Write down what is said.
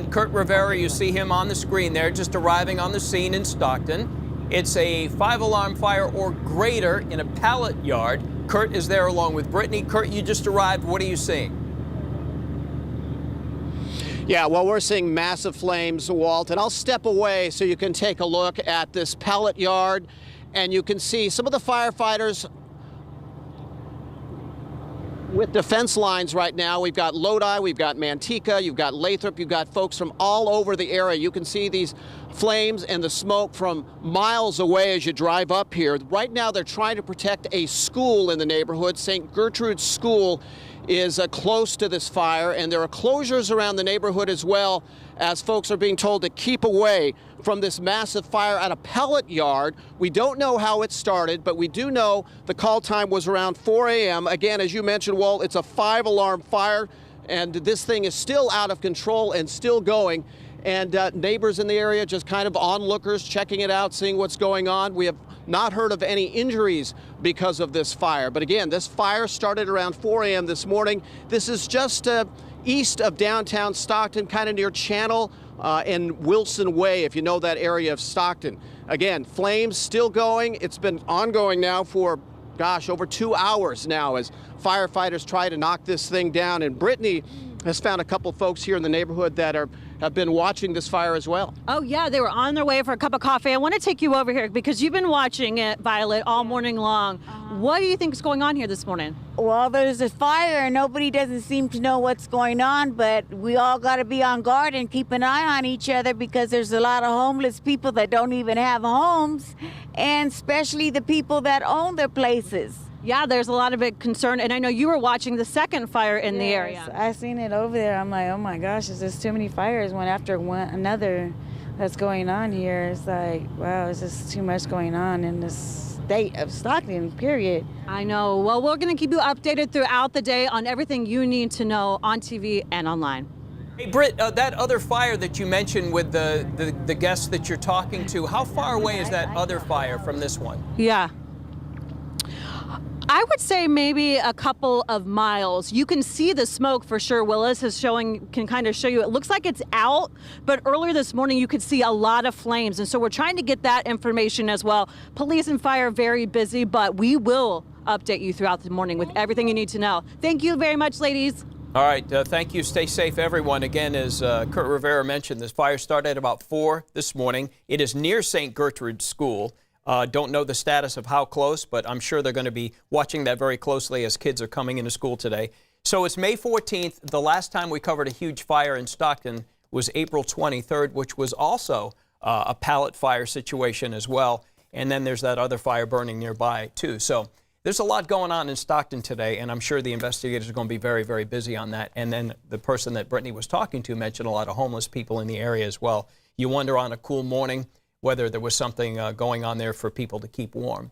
Kurt Rivera, you see him on the screen there, just arriving on the scene in Stockton. It's a 5-alarm fire or greater in a pallet yard. Kurt is there along with Brittany. Kurt, you just arrived. What are you seeing? Yeah, well, we're seeing massive flames, Walt, and I'll step away so you can take a look at this pallet yard, and you can see some of the firefighters with defense lines right now. We've got Lodi, we've got Manteca, you've got Lathrop, you've got folks from all over the area. You can see these flames and the smoke from miles away as you drive up here. Right now, they're trying to protect a school in the neighborhood. St. Gertrude's School is close to this fire, and there are closures around the neighborhood as well, as folks are being told to keep away from this massive fire at a pellet yard. We don't know how it started, but we do know the call time was around 4 a.m. Again, as you mentioned, Walt, it's a 5-alarm fire, and this thing is still out of control and still going. And neighbors in the area just kind of onlookers, checking it out, seeing what's going on. We have not heard of any injuries because of this fire. But again, this fire started around 4 a.m. this morning. This is just east of downtown Stockton, kind of near Channel and Wilson Way, if you know that area of Stockton. Again, flames still going. It's been ongoing now for, gosh, over 2 hours now as firefighters try to knock this thing down. And Brittany has found a couple folks here in the neighborhood that have been watching this fire as well. Oh, yeah, they were on their way for a cup of coffee. I want to take you over here because you've been watching it, Violet, all morning long. What do you think is going on here this morning? Well, there's a fire and nobody doesn't seem to know what's going on, but we all got to be on guard and keep an eye on each other because there's a lot of homeless people that don't even have homes, and especially the people that own their places. Yeah, there's a lot of big concern, and I know you were watching the second fire in the area. I seen it over there. I'm like, oh my gosh, there's too many fires one after another that's going on here. It's like, wow, it's just too much going on in this state of Stockton, period. I know. Well, we're going to keep you updated throughout the day on everything you need to know on TV and online. Hey, Britt, that other fire that you mentioned with the guests that you're talking to, how far away is that other fire from this one? Yeah. I would say maybe a couple of miles. You can see the smoke for sure. Willis can kind of show you. It looks like it's out, but earlier this morning you could see a lot of flames. And so we're trying to get that information as well. Police and fire are very busy, but we will update you throughout the morning with everything you need to know. Thank you very much, ladies. All right, thank you. Stay safe, everyone. Again, as Kurt Rivera mentioned, this fire started at about 4 this morning. It is near St. Gertrude's School. Don't know the status of how close, but I'm sure they're going to be watching that very closely as kids are coming into school today. So it's May 14th. The last time we covered a huge fire in Stockton was April 23rd, which was also a pallet fire situation as well. And then there's that other fire burning nearby, too. So there's a lot going on in Stockton today, and I'm sure the investigators are going to be very, very busy on that. And then the person that Brittany was talking to mentioned a lot of homeless people in the area as well. You wonder on a cool morning whether there was something going on there for people to keep warm.